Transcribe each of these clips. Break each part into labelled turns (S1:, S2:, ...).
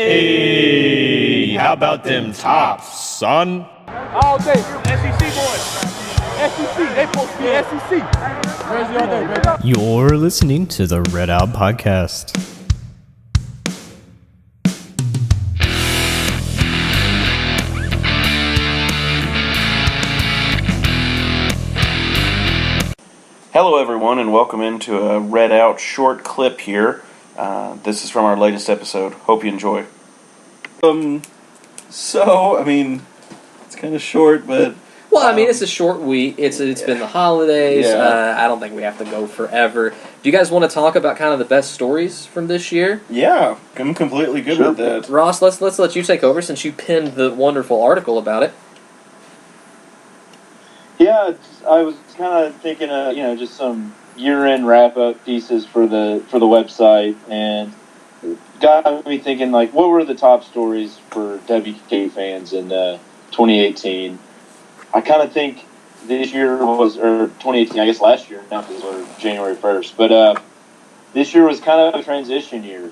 S1: Hey, how about them tops, son?
S2: All day, SEC boys. SEC, they supposed to be SEC. Jersey all day, baby.
S3: You're listening to the Red Out Podcast.
S4: Hello everyone, and welcome into a Red Out short clip here. This is from our latest episode. Hope you enjoy. It's kind of short, but...
S5: Well, I mean, it's a short week. It's been the holidays.
S4: Yeah.
S5: I don't think we have to go forever. Do you guys want to talk about kind of the best stories from this year?
S4: Yeah, I'm completely good with that.
S5: Ross, let's let you take over since you penned the wonderful article about it.
S6: Yeah, I was kind of thinking just some year-end wrap-up pieces for the website, and got me thinking, like, what were the top stories for WKU fans in 2018? I kind of think this year was, or 2018, I guess last year, now because we're January 1st, but this year was kind of a transition year.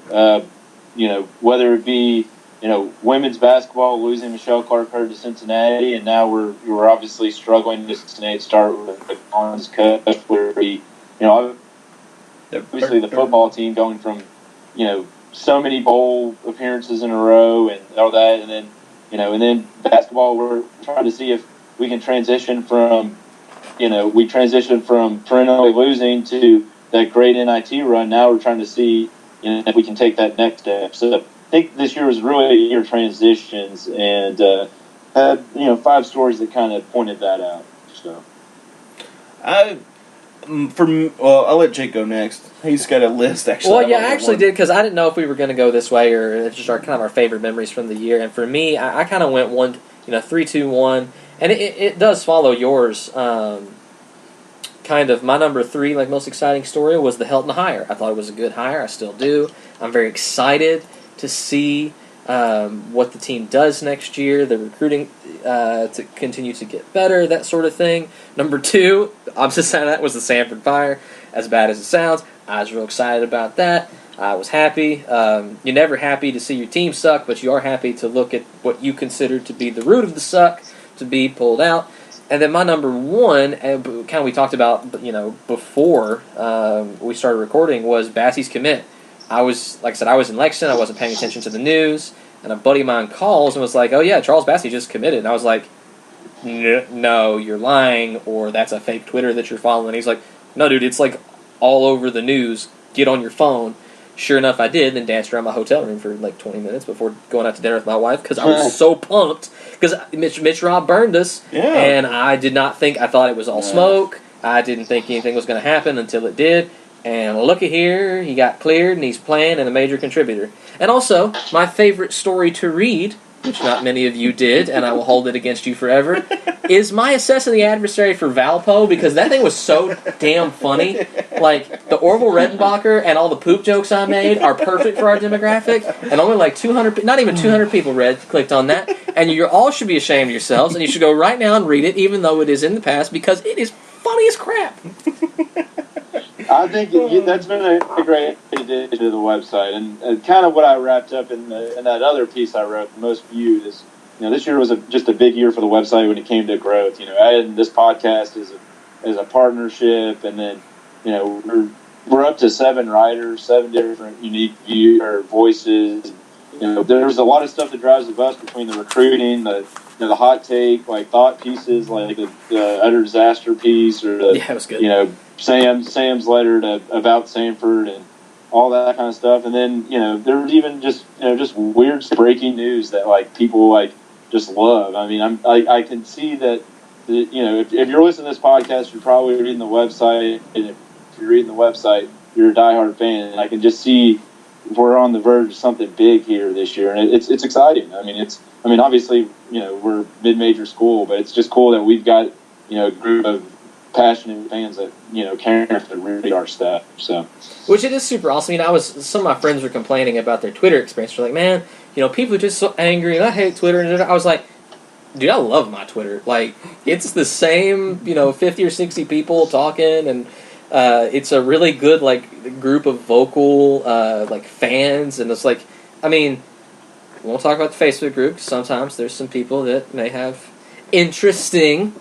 S6: Whether it be women's basketball losing Michelle Clark-Hurd to Cincinnati, and now we're obviously struggling to start with the Collins Cup, where obviously the football team going from so many bowl appearances in a row and all that, and then basketball, we're trying to see if we can transition from perennially losing to that great NIT run. Now we're trying to see if we can take that next step. So I think this year was really a year of transitions, and had 5 stories that kind of pointed that out. So
S4: I'll let Jake go next. He's got a list, actually.
S5: Well, yeah, I actually did, because I didn't know if we were going to go this way or it's just our favorite memories from the year. And for me, I kind of went 3, 2, 1, and it does follow yours. Kind of my number 3, most exciting story was the Helton hire. I thought it was a good hire. I still do. I'm very excited to see what the team does next year, the recruiting to continue to get better, that sort of thing. Number 2, opposite side of that, was the Sanford fire. As bad as it sounds, I was real excited about that. I was happy. You're never happy to see your team suck, but you are happy to look at what you consider to be the root of the suck to be pulled out. And then my number 1, kind of we talked about, before we started recording, was Bassey's commit. I was in Lexington, I wasn't paying attention to the news, and a buddy of mine calls and was like, "Oh yeah, Charles Bassey just committed." And I was like, "No, you're lying, or that's a fake Twitter that you're following." And he's like, "No, dude, it's all over the news. Get on your phone." Sure enough, I did, then danced around my hotel room for 20 minutes before going out to dinner with my wife, because I was so pumped, because Mitch Robb burned us, and I thought it was all smoke. I didn't think anything was going to happen until it did. And look at here, he got cleared, and he's playing and a major contributor. And also, my favorite story to read, which not many of you did, and I will hold it against you forever, is my assessing the adversary for Valpo, because that thing was so damn funny. The Orville Redenbacher and all the poop jokes I made are perfect for our demographic, and only 200, not even 200 people clicked on that, and you all should be ashamed of yourselves, and you should go right now and read it, even though it is in the past, because it is funny as crap.
S6: I think that's been a great addition to the website, and kind of what I wrapped up in that other piece I wrote, the most viewed, is this year was just a big year for the website when it came to growth. Adding this podcast as a partnership, and then we're up to 7 writers, 7 different unique voices. There's a lot of stuff that drives the bus between the recruiting, the hot take, thought pieces, the utter disaster piece, or
S5: it was good.
S6: Sam's letter about Sanford and all that kind of stuff. And then, there was even just weird breaking news that people just love. I mean, I can see that, if you're listening to this podcast, you're probably reading the website. And if you're reading the website, you're a diehard fan. And I can just see we're on the verge of something big here this year. And it's exciting. Obviously, we're mid-major school, but it's just cool that we've got, a group of passionate fans that care enough to read our stuff. So,
S5: which it is super awesome. Some of my friends were complaining about their Twitter experience. They're like, "Man, people are just so angry, and I hate Twitter." And I was like, "Dude, I love my Twitter. It's the same 50 or 60 people talking, and it's a really good group of vocal fans, and it's won't talk about the Facebook group, 'cause sometimes there's some people that may have interesting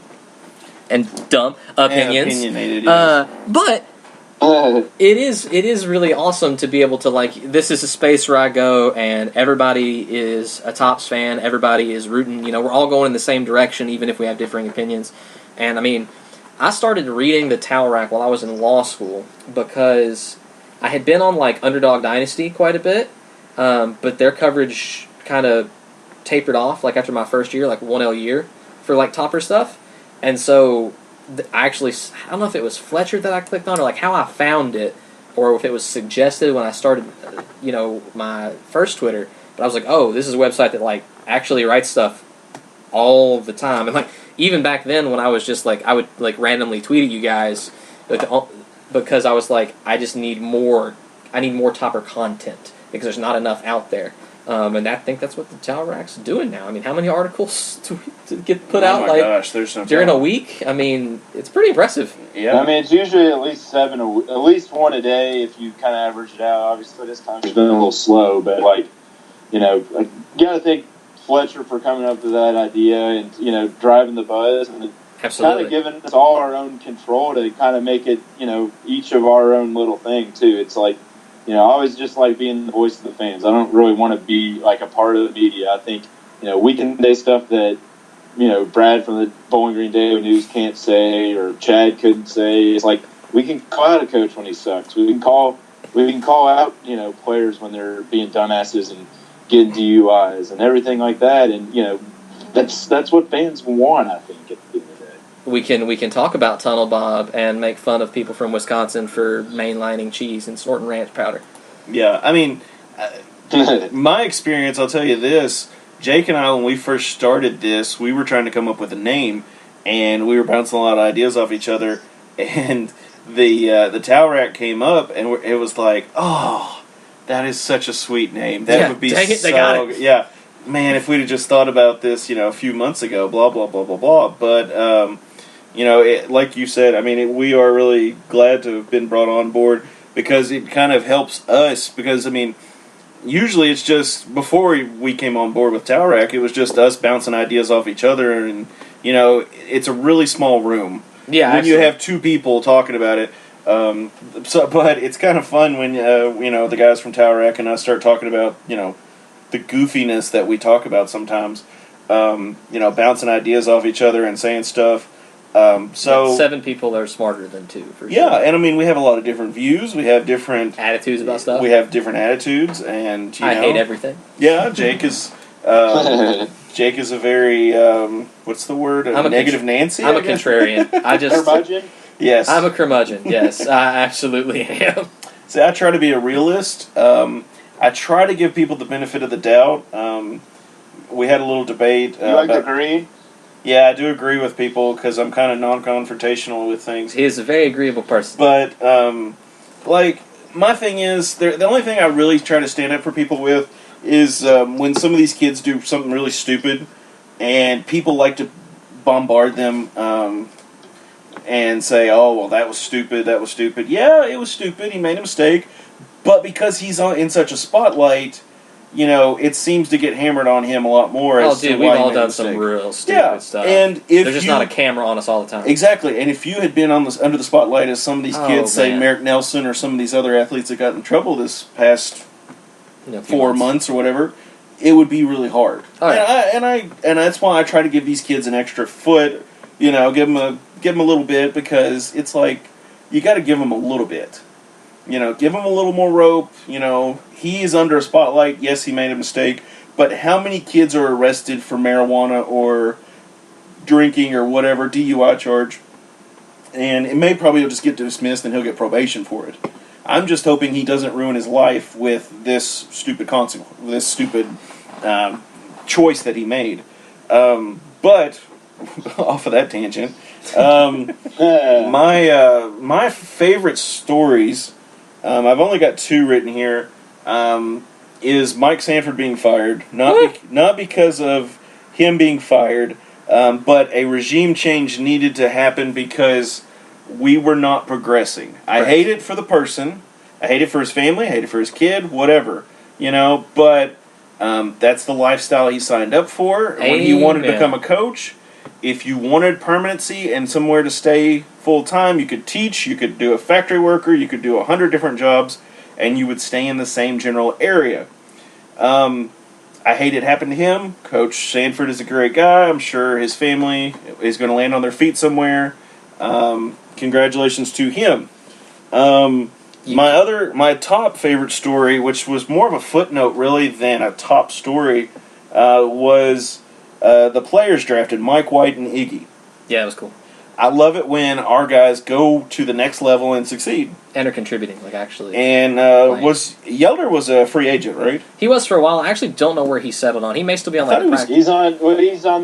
S5: and dumb opinions.
S4: And opinionated, yes.
S5: But it is really awesome to be able to, like, this is a space where I go and everybody is a Tops fan, everybody is rooting, we're all going in the same direction even if we have differing opinions. And I mean, I started reading the Towel Rack while I was in law school because I had been on like Underdog Dynasty quite a bit, but their coverage kind of tapered off like after my first year, like 1L year for like topper stuff. And so I don't know if it was Fletcher that I clicked on or like how I found it or if it was suggested when I started, my first Twitter. But I was like, oh, this is a website that like actually writes stuff all the time. And like even back then when I was just like, I would like randomly tweet at you guys because I was like, I need more topper content because there's not enough out there. And I think that's what the Towel Rack's doing now. I mean, how many articles to get put out like
S4: gosh, there's no
S5: during a week? I mean, it's pretty impressive.
S4: Yeah.
S6: I mean, it's usually at least at least one a day if you kind of average it out. Obviously, this time it's been a little slow, but you got to thank Fletcher for coming up with that idea and driving the buzz and kind of giving us all our own control to kind of make it each of our own little thing too. It's like. I always just like being the voice of the fans. I don't really want to be like a part of the media. I think, we can say stuff that, Brad from the Bowling Green Daily News can't say or Chad couldn't say. It's like we can call out a coach when he sucks. We can call out, players when they're being dumbasses and getting DUIs and everything like that. And, that's what fans want, I think, at the end of the day.
S5: We can talk about Tunnel Bob and make fun of people from Wisconsin for mainlining cheese and snorting ranch powder.
S4: Yeah, I mean, my experience, I'll tell you this. Jake and I, when we first started this, we were trying to come up with a name, and we were bouncing a lot of ideas off each other, and the Towel Rack came up, and it was like, oh, that is such a sweet name. That would be
S5: dang it,
S4: so
S5: they got it.
S4: Yeah, man, if we'd have just thought about this, a few months ago, blah, blah, blah, blah, blah. But, like you said, I mean, we are really glad to have been brought on board because it kind of helps us. Because, I mean, usually it's just, before we came on board with Towel Rack, it was just us bouncing ideas off each other. And, it's a really small room.
S5: Yeah,
S4: when you have two people talking about it. But it's kind of fun when, the guys from Towel Rack and us start talking about, the goofiness that we talk about sometimes. Bouncing ideas off each other and saying stuff. So
S5: 7 people are smarter than 2, for sure.
S4: Yeah, and I mean, we have a lot of different views. We have different
S5: attitudes about stuff.
S4: We have different attitudes, and
S5: I hate everything.
S4: Yeah, Jake is a very what's the word? A negative Nancy.
S5: I'm a contrarian.
S6: Curmudgeon?
S4: Yes,
S5: I'm a curmudgeon. Yes, I absolutely am.
S4: See, I try to be a realist. I try to give people the benefit of the doubt. We had a little debate.
S6: You like the green?
S4: Yeah, I do agree with people because I'm kind of non-confrontational with things.
S5: He is a very agreeable person.
S4: But, my thing is, the only thing I really try to stand up for people with is when some of these kids do something really stupid and people like to bombard them and say, oh, well, that was stupid. Yeah, it was stupid. He made a mistake. But because he's in such a spotlight, it seems to get hammered on him a lot more.
S5: Oh, dude, we've all done some real stupid stuff.
S4: And
S5: there's just not a camera on us all the time.
S4: Exactly, and if you had been under the spotlight as some of these kids, say Merrick Nelson or some of these other athletes that got in trouble this past 4 months or whatever, it would be really hard. Oh, yeah. And that's why I try to give these kids an extra foot. Give them a little bit because it's like you got to give them a little bit. Give him a little more rope. He is under a spotlight. Yes, he made a mistake. But how many kids are arrested for marijuana or drinking or whatever, DUI charge? And it may probably just get dismissed and he'll get probation for it. I'm just hoping he doesn't ruin his life with this stupid choice that he made. But, off of that tangent, my favorite stories... I've only got 2 written here. Is Mike Sanford being fired? Not because of him being fired, but a regime change needed to happen because we were not progressing. I hate it for the person. I hate it for his family. I hate it for his kid. Whatever, But That's the lifestyle he signed up for. And when he wanted to become a coach, if you wanted permanency and somewhere to stay full time, you could teach, you could do a factory worker, you could do 100 different jobs, and you would stay in the same general area. I hate it happened to him. Coach Sanford is a great guy. I'm sure his family is going to land on their feet somewhere. Congratulations to him. My top favorite story, which was more of a footnote really than a top story, was the players drafted, Mike White and Iggy.
S5: Yeah, it was cool.
S4: I love it when our guys go to the next level and succeed.
S5: And are contributing, actually.
S4: And Yelder was a free agent, right?
S5: He was for a while. I actually don't know where he settled on. He may still be on
S6: He's on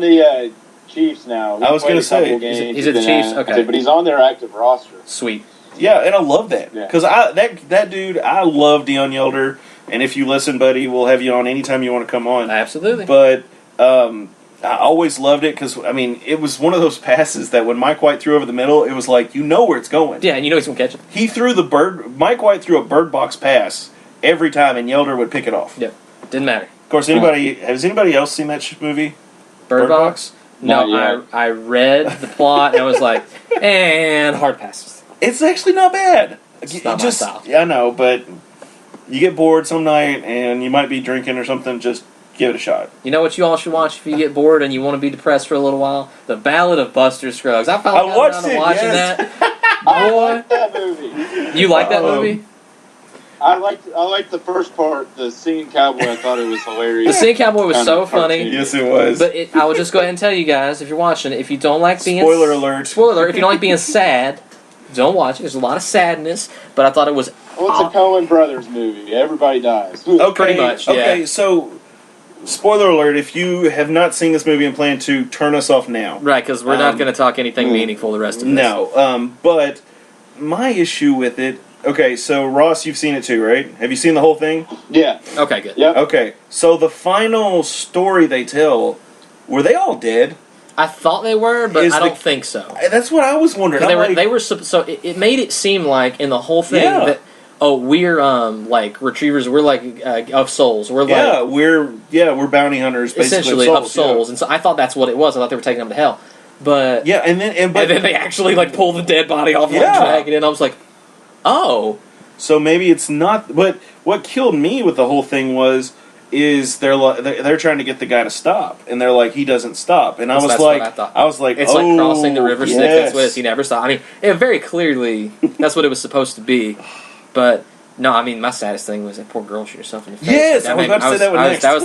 S6: the Chiefs now.
S4: I was going to say.
S5: He's at the Chiefs? Okay.
S6: But he's on their active roster.
S5: Sweet.
S4: Yeah, and I love that. Because that dude, I love Deion Yelder. And if you listen, buddy, we'll have you on anytime you want to come on.
S5: Absolutely.
S4: But I always loved it because, it was one of those passes that when Mike White threw over the middle, it was like, you know where it's going.
S5: Yeah, and you know he's going to catch it.
S4: Mike White threw a bird box pass every time, and Yelder would pick it off.
S5: Yep. Didn't matter.
S4: Of course, has anybody else seen that movie?
S5: Bird Box? No, I read the plot, and I was like, and hard passes.
S4: It's actually not bad.
S5: It's not my style.
S4: Yeah, I know, but you get bored some night, and you might be drinking or something, just give it a shot.
S5: You know what you all should watch if you get bored and you want to be depressed for a little while? The Ballad of Buster Scruggs. I finally got around to watching that.
S6: I like that movie.
S5: You like that movie?
S6: I liked the first part, the singing cowboy. I thought it was hilarious.
S5: The singing cowboy was so funny.
S4: Yes, it was.
S5: But I will just go ahead and tell you guys, if you're watching it, if you don't like being...
S4: Spoiler alert.
S5: Spoiler alert. If you don't like being sad, don't watch it. There's a lot of sadness, but I thought it was...
S6: Well, it's a Coen Brothers movie. Everybody dies.
S4: Okay,
S5: pretty much, yeah.
S4: Okay, so... Spoiler alert, if you have not seen this movie and plan to, turn us off now.
S5: Right, because we're not going to talk anything meaningful the rest of this.
S4: No, but my issue with it... Okay, so Ross, you've seen it too, right? Have you seen the whole thing?
S6: Yeah.
S5: Okay, good.
S6: Yep.
S4: Okay, so the final story they tell, were they all dead?
S5: I thought they were, but I don't think so.
S4: That's what I was wondering.
S5: So it made it seem like in the whole thing that... Oh, we're retrievers. We're of souls. We're
S4: we're bounty hunters, basically
S5: essentially of souls. And so I thought that's what it was. I thought they were taking them to hell, but
S4: and then
S5: they actually pull the dead body off and drag it in. I was like, oh,
S4: so maybe it's not. But what killed me with the whole thing is they're trying to get the guy to stop, and they're like, he doesn't stop, and I was like,
S5: it's like crossing the river Styx. That's what it is. He never stopped. I mean, it very clearly that's what it was supposed to be. But no, I mean, my saddest thing was that poor girl shoot herself in the face.
S4: Yes, I was about to say that one next.
S5: That was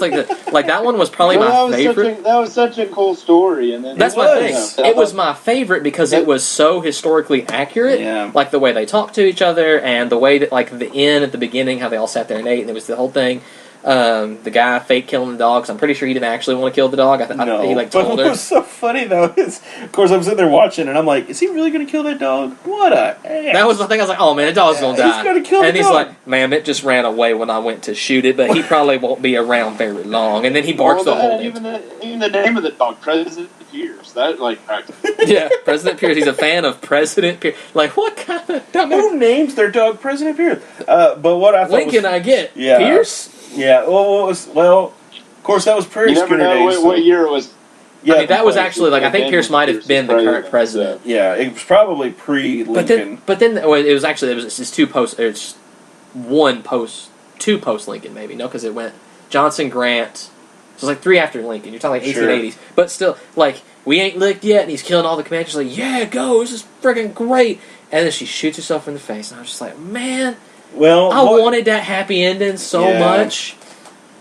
S5: that one was probably my favorite.
S6: That was such a cool story, and then
S5: that's my thing. It was my favorite because it was so historically accurate.
S4: Yeah.
S5: Like the way they talked to each other, and the way that the inn at the beginning, how they all sat there and ate, and it was the whole thing. The guy fake killing the dogs. I'm pretty sure he didn't actually want to kill the dog. He told her.
S4: But what was so funny though is, of course, I'm sitting there watching, and I'm like, is he really going to kill that dog? What a ass.
S5: That was the thing. I was like, oh man, the dog's going to die.
S4: He's going to kill the dog.
S5: And he's like, ma'am, it just ran away when I went to shoot it, but he probably won't be around very long. And then he barks the whole day.
S6: Even the name of the dog, President Pierce. That practically.
S5: Yeah, President Pierce. He's a fan of President Pierce. Like, what kind of dumb?
S4: Who names their dog President Pierce? But what I thought
S5: Lincoln, I get.
S4: Yeah,
S5: Pierce.
S4: Yeah, of course, that was Prairie Schooner days.
S6: What year it was.
S5: Yeah, I mean, that was actually I think Pierce might have been the current president.
S4: Yeah, it was probably pre-Lincoln.
S5: But then it was just two post Lincoln maybe because it went Johnson, Grant. So it was like 3 after Lincoln. You're talking 1880s, but still we ain't licked yet, and he's killing all the Comanches. Like, yeah, go, this is freaking great. And then she shoots herself in the face, and I was just like, man.
S4: Well,
S5: I wanted that happy ending so much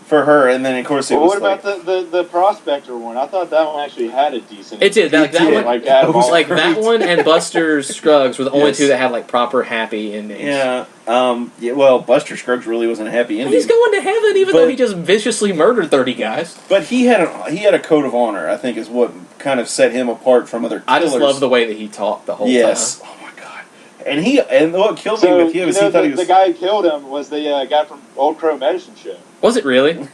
S4: for her, and then of course it was.
S6: What about the Prospector one? I thought that one actually had a decent.
S5: It did. That one, that one and Buster Scruggs were the only two that had proper happy endings.
S4: Yeah. Well, Buster Scruggs really wasn't a happy ending.
S5: He's going to heaven, even though he just viciously murdered 30 guys.
S4: But he had a code of honor. I think is what kind of set him apart from other killers.
S5: I just love the way that he talked the whole time.
S4: Yes. And what killed me with him is he thought he was...
S6: The guy who killed him was the guy from Old Crow Medicine Show.
S5: Was it really?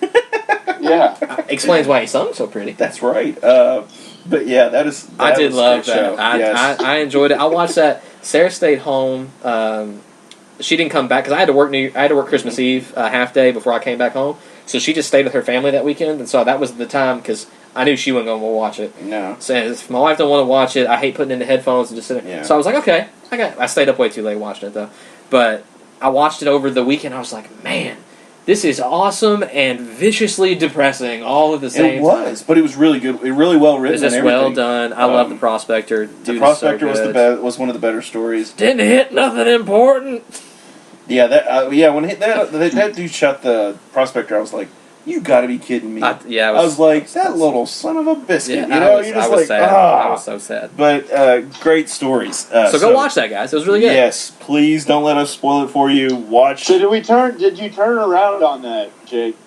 S6: Yeah.
S5: Explains why he sung so pretty.
S4: That's right. But yeah, I
S5: did love that. I enjoyed it. I watched that. Sarah stayed home. She didn't come back because I had to work Christmas Eve half day before I came back home. So she just stayed with her family that weekend, and so that was the time because I knew she wasn't going to watch it.
S4: No.
S5: So if my wife don't want to watch it, I hate putting in the headphones and just sitting there.
S4: Yeah.
S5: So I was like, okay, I stayed up way too late watching it though, but I watched it over the weekend. I was like, man, this is awesome and viciously depressing all at the same time.
S4: It was, but it was really good. It really well written.
S5: It was just well done. I love The Prospector. Dude,
S4: The Prospector
S5: is so
S4: was one of the better stories.
S5: Didn't hit nothing important.
S4: Yeah, when that dude shot the Prospector, I was like, "You got to be kidding me!"
S5: I
S4: was like, "That little son of a biscuit."
S5: Yeah, I was sad. I was so sad.
S4: But great stories.
S5: So go watch that, guys. It was really good.
S4: Yes, please don't let us spoil it for you. Watch.
S6: So did you turn around on that, Jake?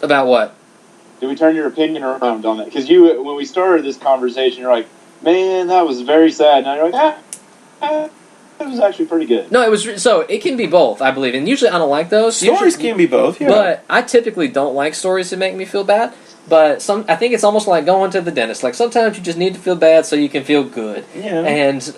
S5: About what?
S6: Did we turn your opinion around on that? Because when we started this conversation, you're like, "Man, that was very sad." And you're like, it was actually pretty good.
S5: No, it was so it can be both, I believe, and usually I don't like those.
S4: Stories can be both, yeah.
S5: But I typically don't like stories that make me feel bad. But I think it's almost like going to the dentist. Like sometimes you just need to feel bad so you can feel good.
S4: Yeah.
S5: And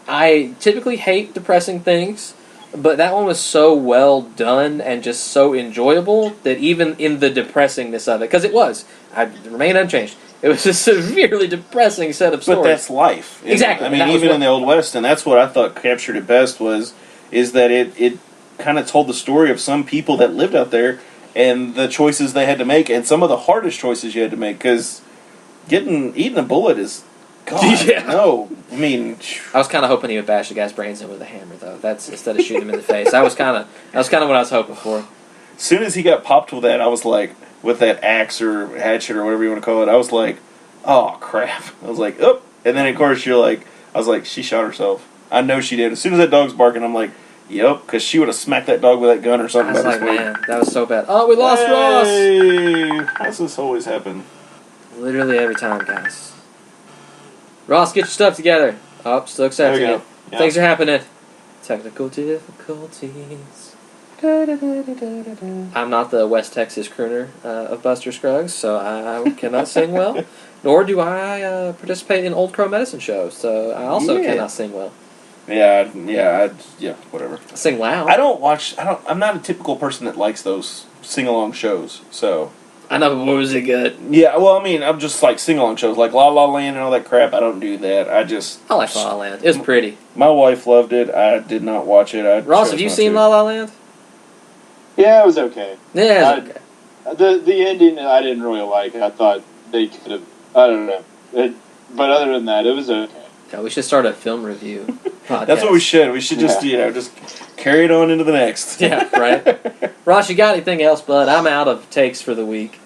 S5: I typically hate depressing things, but that one was so well done and just so enjoyable that even in the depressingness of it, because it was, I remain unchanged. It was a severely depressing set of stories.
S4: But that's life.
S5: Exactly.
S4: I mean, even in the Old West, and that's what I thought captured it best is that it kind of told the story of some people that lived out there and the choices they had to make, and some of the hardest choices you had to make, because eating a bullet is, God,
S5: Yeah.
S4: no. I mean,
S5: I was kind of hoping he would bash the guy's brains in with a hammer, though. That's instead of shooting him in the face. That was kind of what I was hoping for.
S4: as soon as he got popped with that, I was like, with that axe or hatchet or whatever you want to call it, I was like, oh crap. I was like, oh. And then of course I was like, she shot herself. I know she did. As soon as that dog's barking, I'm like, yep, because she would have smacked that dog with that gun or something.
S5: I was like, man, that was so bad. Oh, we lost Ross.
S4: How does this always happen?
S5: Literally every time, guys. Ross, get your stuff together. Oh, still accepting
S4: There we
S5: it.
S4: go. Yeah.
S5: Things are happening. Technical difficulties. I'm not the West Texas crooner of Buster Scruggs, so I cannot sing well. Nor do I participate in Old Crow medicine shows, so I also cannot sing well.
S4: Yeah, whatever.
S5: I sing loud.
S4: I'm not a typical person that likes those sing-along shows, so.
S5: I know, but was it good?
S4: Yeah, well, I mean, I'm just like sing-along shows, like La La Land and all that crap. I don't do that.
S5: I like La La Land. It was pretty.
S4: My wife loved it. I did not watch it.
S5: Ross, have you seen La La Land?
S6: Yeah, it was okay.
S5: Yeah, it was okay.
S6: The ending I didn't really like. I thought they could have. I don't know. But other than that, it was okay.
S5: God, we should start a film review podcast.
S4: That's what we should. We should just just carry it on into the next.
S5: Yeah, right. Ross, you got anything else, bud? I'm out of takes for the week.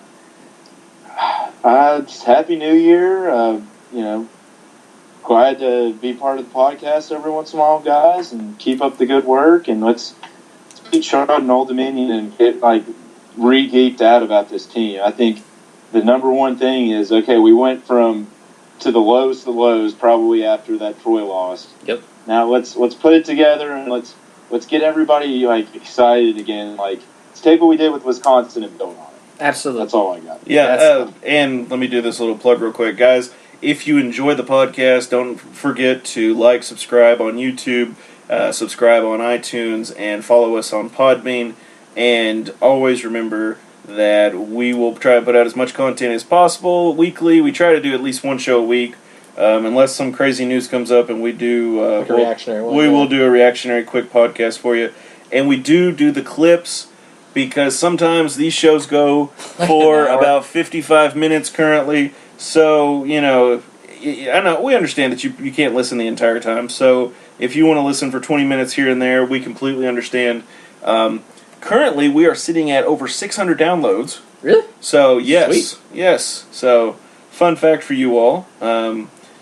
S6: Just Happy New Year. Glad to be part of the podcast every once in a while, guys, and keep up the good work. And let's beat Charlotte and Old Dominion and get re-geeked out about this team. I think the number one thing is, okay, we went to the lows probably after that Troy loss.
S5: Yep.
S6: Now let's put it together and let's get everybody excited again. Let's take what we did with Wisconsin and build on it.
S5: Absolutely.
S6: That's all I got.
S4: Yeah, and let me do this little plug real quick, guys. If you enjoy the podcast, don't forget to subscribe on YouTube, subscribe on iTunes, and follow us on Podbean. And always remember that we will try to put out as much content as possible weekly. We try to do at least one show a week, unless some crazy news comes up, and we do
S5: a reactionary one.
S4: We will do a reactionary quick podcast for you, and we do the clips because sometimes these shows go for about 55 minutes currently. So I know we understand that you can't listen the entire time. So if you want to listen for 20 minutes here and there, we completely understand. Currently, we are sitting at over 600 downloads.
S5: Really?
S4: So, yes.
S5: Sweet.
S4: Yes. So, fun fact for you all.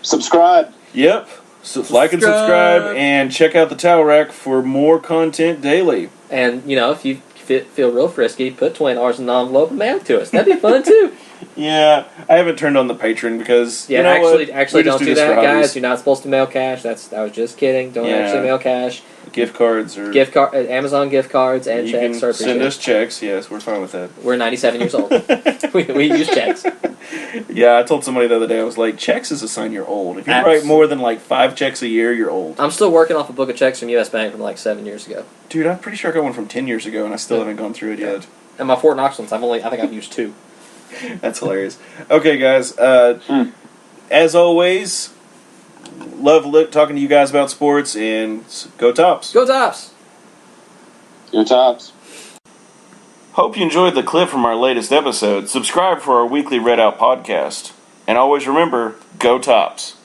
S6: Subscribe.
S4: Yep. So, like and subscribe, and check out the Towel Rack for more content daily.
S5: And, if you feel real frisky, put $20 in an envelope and mail it to us. That'd be fun, too.
S4: Yeah, I haven't turned on the Patreon because
S5: actually don't do that, guys. You're not supposed to mail cash. I was just kidding. Don't actually mail cash.
S4: Gift cards or
S5: Amazon gift cards and
S4: you
S5: checks.
S4: Can send us checks. Yes, we're fine with that.
S5: We're 97 years old. we use checks.
S4: Yeah, I told somebody the other day, I was like, checks is a sign you're old. If you write more than 5 checks a year, you're old.
S5: I'm still working off a book of checks from U.S. Bank from 7 years ago.
S4: Dude, I'm pretty sure I got one from 10 years ago, and I still haven't gone through it yet.
S5: And my Fort Knox ones, I think I've used 2.
S4: That's hilarious. Okay, guys. As always, love talking to you guys about sports, and go Tops.
S5: Go Tops!
S6: Go Tops.
S4: Hope you enjoyed the clip from our latest episode. Subscribe for our weekly Red Out podcast. And always remember, go Tops.